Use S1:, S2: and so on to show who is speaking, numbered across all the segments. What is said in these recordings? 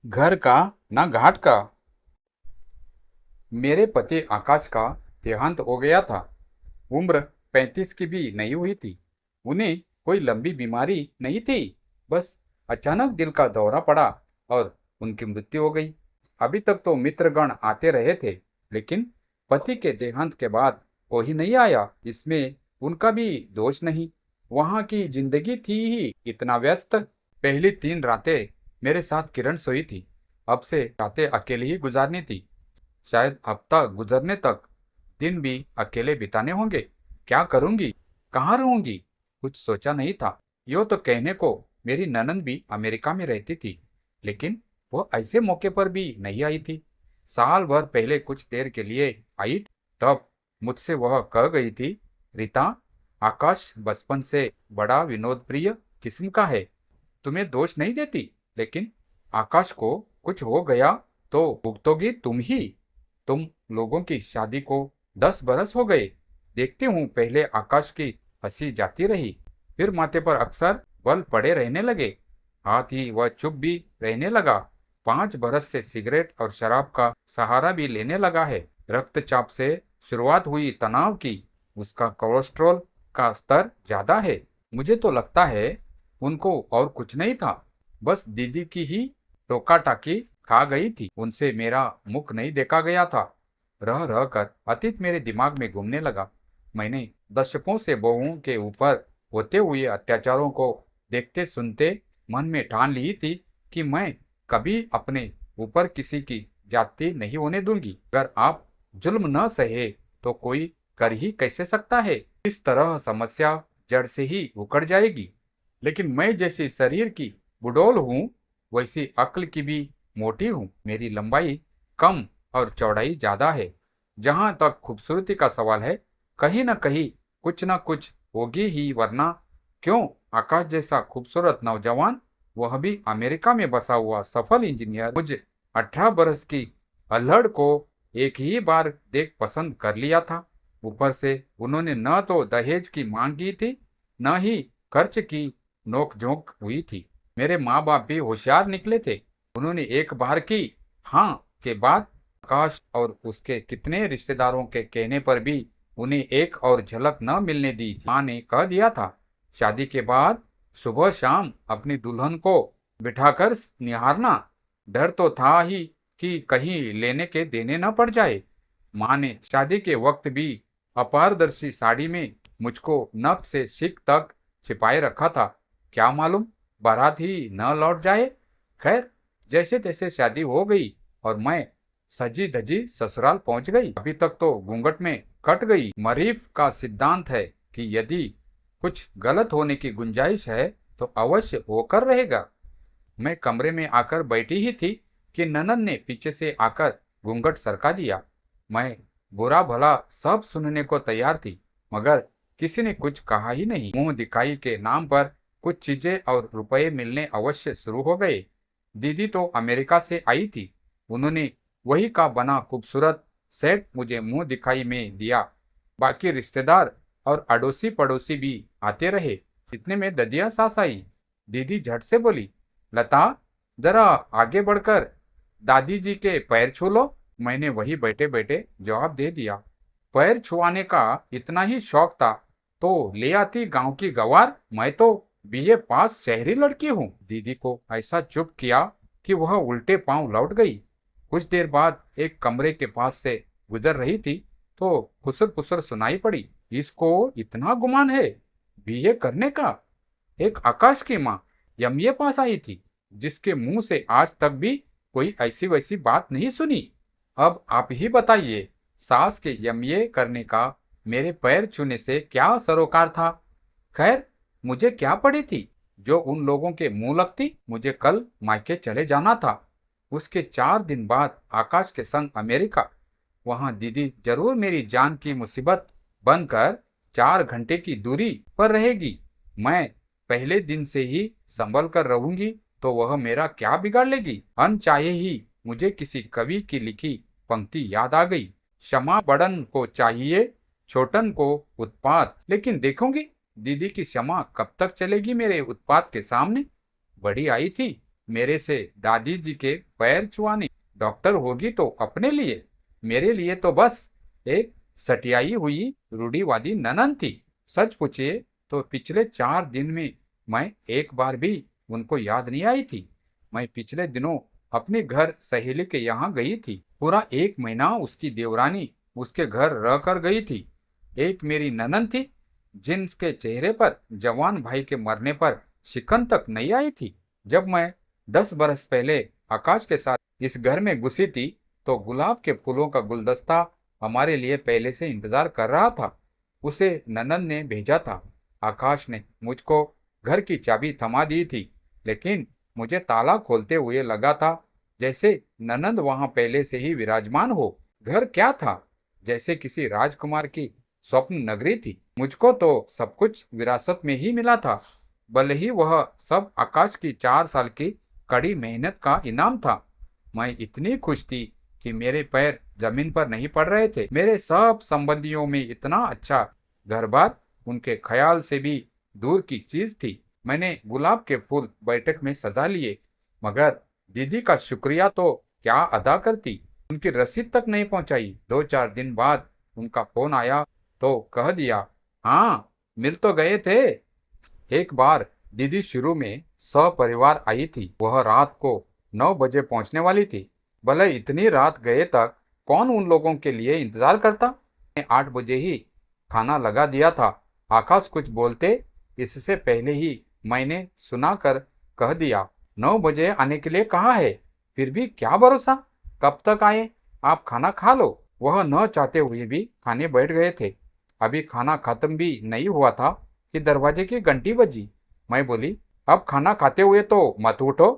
S1: घर का ना घाट का। मेरे पति आकाश का देहांत हो गया था। उम्र 35 की भी नहीं हुई थी। उन्हें कोई लंबी बीमारी नहीं थी। बस अचानक दिल का दौरा पड़ा और उनकी मृत्यु हो गई। अभी तक तो मित्रगण आते रहे थे, लेकिन पति के देहांत के बाद कोई नहीं आया। इसमें उनका भी दोष नहीं। वहां की जिंदगी थी ही इतना व्यस्त। पहली 3 रातें मेरे साथ किरण सोई थी। अब से रातें अकेले ही गुजारनी थी। शायद हफ्ता गुजरने तक दिन भी अकेले बिताने होंगे। क्या करूंगी, कहाँ रहूंगी, कुछ सोचा नहीं था। यो तो कहने को मेरी ननंद भी अमेरिका में रहती थी, लेकिन वो ऐसे मौके पर भी नहीं आई थी। साल भर पहले कुछ देर के लिए आई। तब मुझसे वह कह गई थी, रीता, आकाश बचपन से बड़ा विनोद प्रिय किस्म का है। तुम्हें दोष नहीं देती, लेकिन आकाश को कुछ हो गया तो भुगतोगी तुम ही। तुम लोगों की शादी को 10 बरस हो गए। देखती हूँ पहले आकाश की हंसी जाती रही, फिर माथे पर अक्सर बल पड़े रहने लगे। हाथ ही वह चुप भी रहने लगा। 5 बरस से सिगरेट और शराब का सहारा भी लेने लगा है। रक्तचाप से शुरुआत हुई तनाव की। उसका कोलेस्ट्रॉल का स्तर ज्यादा है। मुझे तो लगता है उनको और कुछ नहीं था, बस दीदी की ही टोका टाकी खा गई थी। उनसे मेरा मुख नहीं देखा गया था। रह रह कर अतीत मेरे दिमाग में घूमने लगा। मैंने दशकों से बहुओं के ऊपर होते हुए अत्याचारों को देखते सुनते मन में ठान ली थी कि मैं कभी अपने ऊपर किसी की जाति नहीं होने दूंगी। अगर आप जुल्म न सहे तो कोई कर ही कैसे सकता है। इस तरह समस्या जड़ से ही उखड़ जाएगी। लेकिन मैं जैसे शरीर की बुडोल हूँ, वैसी अक्ल की भी मोटी हूँ। मेरी लंबाई कम और चौड़ाई ज्यादा है। जहां तक खूबसूरती का सवाल है, कहीं न कहीं कुछ न कुछ होगी ही, वरना क्यों। आकाश जैसा खूबसूरत नौजवान, वह भी अमेरिका में बसा हुआ सफल इंजीनियर, मुझे 18 बरस की अल्हड़ को एक ही बार देख पसंद कर लिया था। ऊपर से उन्होंने न तो दहेज की मांग की थी, न ही खर्च की नोक-झोंक हुई थी। मेरे माँ बाप भी होशियार निकले थे। उन्होंने एक बार की हाँ के बाद आकाश और उसके कितने रिश्तेदारों के कहने पर भी उन्हें एक और झलक न मिलने दी थी। माँ ने कह दिया था, शादी के बाद सुबह शाम अपनी दुल्हन को बिठाकर निहारना। डर तो था ही कि कहीं लेने के देने न पड़ जाए। माँ ने शादी के वक्त भी अपारदर्शी साड़ी में मुझको नक से शिक तक छिपाए रखा था। क्या मालूम बारात ही न लौट जाए। खैर, जैसे तैसे शादी हो गई और मैं सजी धजी ससुराल पहुंच गई। अभी तक तो घूंघट में कट गई। मरीफ का सिद्धांत है कि यदि कुछ गलत होने की गुंजाइश है तो अवश्य होकर रहेगा। मैं कमरे में आकर बैठी ही थी कि ननद ने पीछे से आकर घूंघट सरका दिया। मैं बुरा भला सब सुनने को तैयार थी, मगर किसी ने कुछ कहा ही नहीं। मुंह दिखाई के नाम पर कुछ चीजें और रुपए मिलने अवश्य शुरू हो गए। दीदी तो अमेरिका से आई थी। उन्होंने वही का बना खूबसूरत सेट मुझे मुंह दिखाई में दिया। बाकी रिश्तेदार और अड़ोसी पड़ोसी भी आते रहे। इतने में ददिया सास आई। दीदी झट से बोली, लता, जरा आगे बढ़कर दादी जी के पैर छू लो। मैंने वही बैठे बैठे जवाब दे दिया। पैर छुआने का इतना ही शौक था तो ले आती गांव की गवार। मैं तो बीए पास शहरी लड़की हूँ। दीदी को ऐसा चुप किया कि वह उल्टे पांव लौट गई। कुछ देर बाद एक कमरे के पास से गुजर रही थी तो फुसर फुसर सुनाई पड़ी, इसको इतना गुमान है बीए करने का। एक आकाश की माँ एमए पास आई थी, जिसके मुंह से आज तक भी कोई ऐसी वैसी बात नहीं सुनी। अब आप ही बताइए, सास के एमए करने का मेरे पैर छूने से क्या सरोकार था। खैर, मुझे क्या पड़ी थी जो उन लोगों के मुंह लगती। मुझे कल मायके चले जाना था। उसके 4 दिन बाद आकाश के संग अमेरिका। वहां दीदी जरूर मेरी जान की मुसीबत बनकर 4 घंटे की दूरी पर रहेगी। मैं पहले दिन से ही संभल कर रहूंगी तो वह मेरा क्या बिगाड़ लेगी। अनचाहे ही मुझे किसी कवि की लिखी पंक्ति याद आ गई, क्षमा बड़न को चाहिए, छोटन को उत्पात। लेकिन देखूंगी दीदी की क्षमा कब तक चलेगी मेरे उत्पात के सामने। बड़ी आई थी, मेरे से दादी जी के पैर छुआने। डॉक्टर होगी तो अपने लिए, मेरे लिए तो बस एक सटियाई हुई रूढ़िवादी ननन थी। सच पूछिए तो पिछले 4 दिन में मैं एक बार भी उनको याद नहीं आई थी। मैं पिछले दिनों अपने घर सहेली के यहाँ गई थी। पूरा 1 महीना उसकी देवरानी उसके घर रह कर गई थी। एक मेरी ननन थी जिनके चेहरे पर जवान भाई के मरने पर शिकन तक नहीं आई थी। जब मैं 10 बरस पहले आकाश के साथ इस घर में घुसी थी तो गुलाब के फूलों का गुलदस्ता हमारे लिए पहले से इंतजार कर रहा था। उसे ननन ने भेजा था। आकाश ने मुझको घर की चाबी थमा दी थी, लेकिन मुझे ताला खोलते हुए लगा था जैसे ननंद वहां पहले से ही विराजमान हो। घर क्या था? जैसे किसी राजकुमार की स्वप्न नगरी थी। मुझको तो सब कुछ विरासत में ही मिला था, भले ही वह सब आकाश की 4 साल की कड़ी मेहनत का इनाम था। मैं इतनी खुश थी कि मेरे पैर जमीन पर नहीं पड़ रहे थे। मेरे सब संबंधियों में इतना अच्छा घर बार उनके ख्याल से भी दूर की चीज थी। मैंने गुलाब के फूल बैठक में सजा लिए, मगर दीदी का शुक्रिया तो क्या अदा करती। उनकी रसीद तक नहीं पहुंचाई। 2-4 दिन बाद उनका फोन आया तो कह दिया, हाँ मिल तो गए थे। एक बार दीदी शुरू में सपरिवार आई थी। वह रात को 9 बजे पहुंचने वाली थी। भले इतनी रात गए तक कौन उन लोगों के लिए इंतजार करता। 8 बजे ही खाना लगा दिया था। आकाश कुछ बोलते इससे पहले ही मैंने सुना कर कह दिया, 9 बजे आने के लिए कहा है, फिर भी क्या भरोसा कब तक आए, आप खाना खा लो। वह न चाहते हुए भी खाने बैठ गए थे। अभी खाना खत्म भी नहीं हुआ था कि दरवाजे की घंटी बजी। मैं बोली, अब खाना खाते हुए तो मत उठो,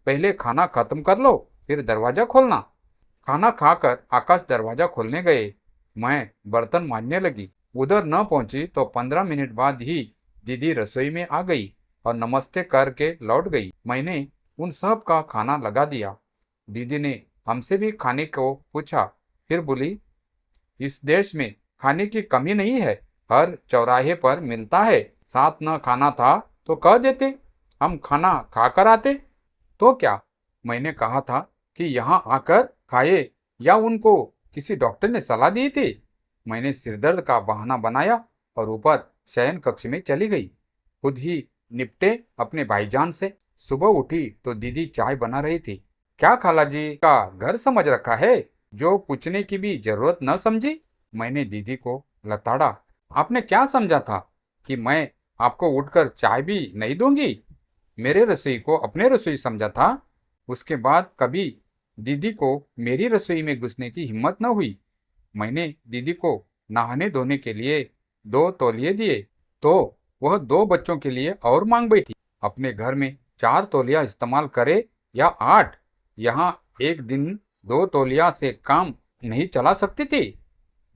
S1: पहले खाना खत्म कर लो फिर दरवाजा खोलना। खाना खाकर आकाश दरवाजा खोलने गए। मैं बर्तन मांजने लगी। उधर न पहुंची तो 15 मिनट बाद ही दीदी रसोई में आ गई और नमस्ते करके लौट गई। मैंने उन सब का खाना लगा दिया। दीदी ने हमसे भी खाने को पूछा, फिर बोली, इस देश में खाने की कमी नहीं है, हर चौराहे पर मिलता है। साथ न खाना था तो कह देते, हम खाना खाकर आते। तो क्या, मैंने कहा था कि यहाँ आकर खाए या उनको किसी डॉक्टर ने सलाह दी थी। मैंने सिरदर्द का बहाना बनाया और ऊपर शयन कक्ष में चली गई। खुद ही निपटे अपने भाईजान से। सुबह उठी तो दीदी चाय बना रही थी। क्या खाला जी का घर समझ रखा है, जो पूछने की भी जरूरत न समझी। मैंने दीदी को लताड़ा, आपने क्या समझा था कि मैं आपको उठकर चाय भी नहीं दूंगी? मेरे रसोई को अपने रसोई समझा था। उसके बाद कभी दीदी को मेरी रसोई में घुसने की हिम्मत न हुई। मैंने दीदी को नहाने धोने के लिए 2 तौलिए दिए तो वह 2 बच्चों के लिए और मांग बैठी। अपने घर में 4 तौलिया इस्तेमाल करे या 8, यहाँ एक दिन 2 तौलिया से काम नहीं चला सकती थी।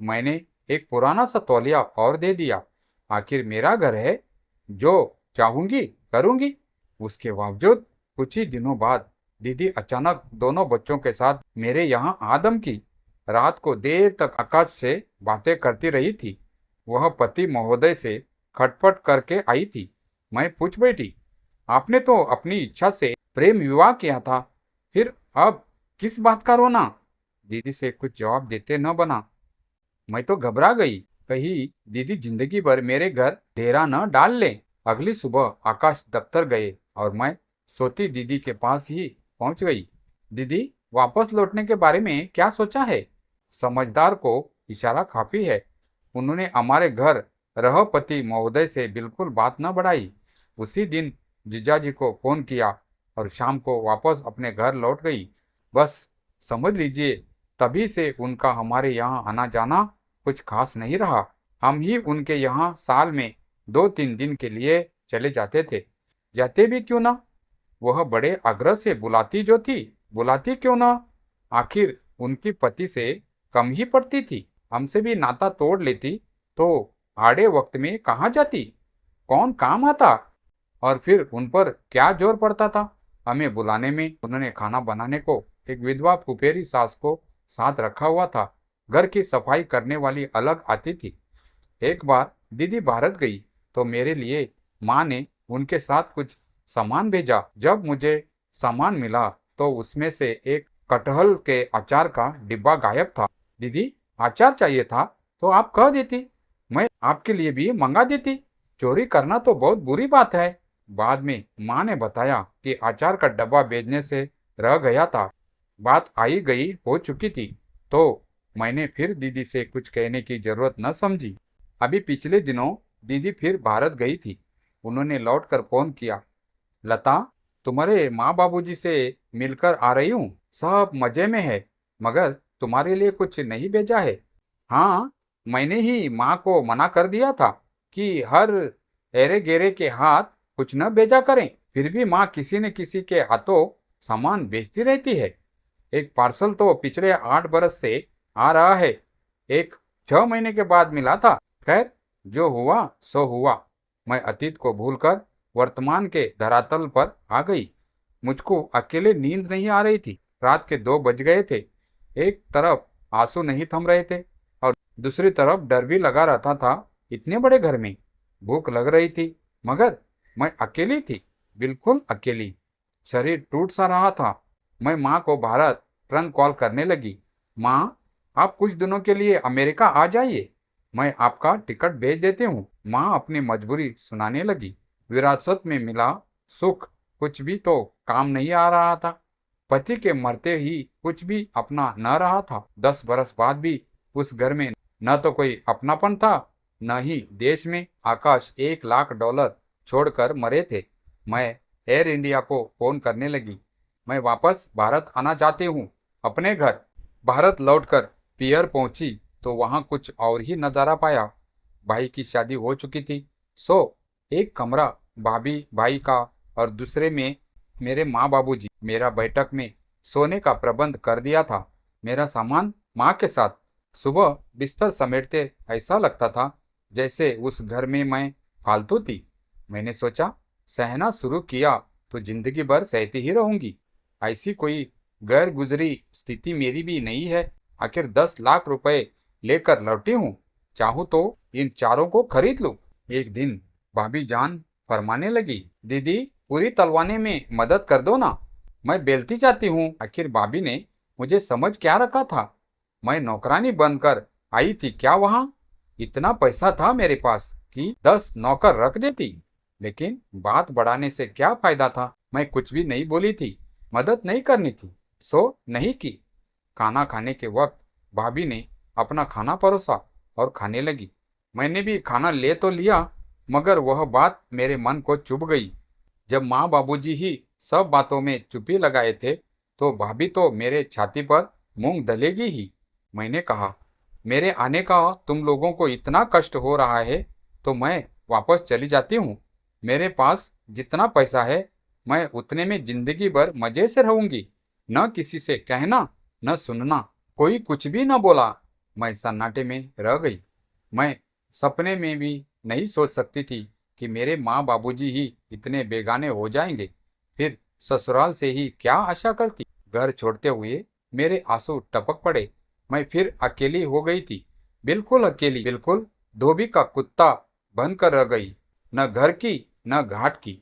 S1: मैंने एक पुराना सा तौलिया और दे दिया। आखिर मेरा घर है, जो चाहूंगी करूंगी। उसके बावजूद कुछ ही दिनों बाद दीदी अचानक दोनों बच्चों के साथ मेरे यहाँ आदम की। रात को देर तक आकाश से बातें करती रही थी। वह पति महोदय से खटपट करके आई थी। मैं पूछ बैठी, आपने तो अपनी इच्छा से प्रेम विवाह किया था, फिर अब किस बात का रोना? दीदी से कुछ जवाब देते न बना। मैं तो घबरा गई, कहीं दीदी जिंदगी भर मेरे घर डेरा न डाल ले। अगली सुबह आकाश दफ्तर गए और मैं सोती दीदी के पास ही पहुंच गई। दीदी, वापस लौटने के बारे में क्या सोचा है? समझदार को इशारा काफी है। उन्होंने हमारे घर रहपति महोदय से बिल्कुल बात न बढ़ाई। उसी दिन जीजाजी को फोन किया और शाम को वापस अपने घर लौट गई। बस समझ लीजिए, तभी से उनका हमारे यहाँ आना जाना कुछ खास नहीं रहा। हम ही उनके यहाँ साल में 2-3 दिन के लिए चले जाते थे। जाते भी क्यों ना, वह बड़े आग्रह से बुलाती क्यों ना। आखिर उनकी पति से कम ही पड़ती थी। हमसे भी नाता तोड़ लेती तो आड़े वक्त में कहाँ जाती, कौन काम आता, और फिर उन पर क्या जोर पड़ता था हमें बुलाने में। उन्होंने खाना बनाने को एक विधवा फुफेरी सास को साथ रखा हुआ था। घर की सफाई करने वाली अलग आती थी। एक बार दीदी भारत गई तो मेरे लिए माँ ने उनके साथ कुछ सामान भेजा। जब मुझे सामान मिला तो उसमें से एक कटहल के अचार का डिब्बा गायब था। दीदी, अचार चाहिए था तो आप कह देती, मैं आपके लिए भी मंगा देती। चोरी करना तो बहुत बुरी बात है। बाद में माँ ने बताया कि अचार का डब्बा भेजने से रह गया था। बात आई गई हो चुकी थी, तो मैंने फिर दीदी से कुछ कहने की जरूरत न समझी। अभी पिछले दिनों दीदी फिर भारत गई थी। उन्होंने लौटकर फोन किया, लता, तुम्हारे माँ बाबूजी से मिलकर आ रही हूँ, सब मजे में है, मगर तुम्हारे लिए कुछ नहीं भेजा है। हाँ, मैंने ही माँ को मना कर दिया था कि हर एरे गेरे के हाथ कुछ न भेजा करें। फिर भी माँ किसी न किसी के हाथों सामान बेचती रहती है। एक पार्सल तो पिछले 8 बरस से आ रहा है, एक 6 महीने के बाद मिला था। खैर, जो हुआ सो हुआ। मैं अतीत को भूलकर वर्तमान के धरातल पर आ गई। मुझको अकेले नींद नहीं आ रही थी। रात के 2 बज गए थे। एक तरफ आंसू नहीं थम रहे थे और दूसरी तरफ डर भी लगा रहता था। इतने बड़े घर में भूख लग रही थी, मगर मैं अकेली थी, बिल्कुल अकेली। शरीर टूट सा रहा था। मैं माँ को भारत ट्रंक कॉल करने लगी। माँ, आप कुछ दिनों के लिए अमेरिका आ जाइए, मैं आपका टिकट भेज देती हूँ। माँ अपनी मजबूरी सुनाने लगी। विरासत में मिला सुख कुछ भी तो काम नहीं आ रहा था। पति के मरते ही कुछ भी अपना न रहा था। 10 बरस बाद भी उस घर में न तो कोई अपनापन था, न ही देश में। आकाश $1 लाख छोड़कर मरे थे। मैं एयर इंडिया को फोन करने लगी। मैं वापस भारत आना चाहती हूँ, अपने घर। भारत लौटकर पियर पहुंची तो वहां कुछ और ही नजारा पाया। भाई की शादी हो चुकी थी, सो एक कमरा भाभी भाई का और दूसरे में मेरे माँ बाबूजी। मेरा बैठक में सोने का प्रबंध कर दिया था, मेरा सामान माँ के साथ। सुबह बिस्तर समेटते ऐसा लगता था जैसे उस घर में मैं फालतू थी। मैंने सोचा, सहना शुरू किया तो जिंदगी भर सहती ही रहूंगी। ऐसी कोई गैर गुजरी स्थिति मेरी भी नहीं है। आखिर 10 लाख रुपए लेकर लौटी हूँ, चाहूँ तो इन चारों को खरीद लूँ। एक दिन भाभी जान फरमाने लगी, दीदी, पूरी तलवाने में मदद कर दो ना, मैं बेलती जाती हूँ। आखिर भाभी ने मुझे समझ क्या रखा था? मैं नौकरानी बनकर आई थी क्या वहां? इतना पैसा था मेरे पास कि 10 नौकर रख देती। लेकिन बात बढ़ाने से क्या फायदा था? मैं कुछ भी नहीं बोली थी, मदद नहीं करनी थी, सो नहीं की। खाना खाने के वक्त भाभी ने अपना खाना परोसा और खाने लगी। मैंने भी खाना ले तो लिया, मगर वह बात मेरे मन को चुभ गई। जब माँ बाबूजी ही सब बातों में चुप्पी लगाए थे, तो भाभी तो मेरे छाती पर मूंग दलेगी ही। मैंने कहा, मेरे आने का तुम लोगों को इतना कष्ट हो रहा है तो मैं वापस चली जाती हूँ। मेरे पास जितना पैसा है, मैं उतने में जिंदगी भर मजे से रहूंगी। न किसी से कहना, न सुनना। कोई कुछ भी न बोला। मैं सन्नाटे में रह गई। मैं सपने में भी नहीं सोच सकती थी कि मेरे माँ बाबूजी ही इतने बेगाने हो जाएंगे। फिर ससुराल से ही क्या आशा करती? घर छोड़ते हुए मेरे आंसू टपक पड़े। मैं फिर अकेली हो गई थी, बिल्कुल अकेली, बिल्कुल धोबी का कुत्ता बनकर रह गई। न घर की, न घाट की,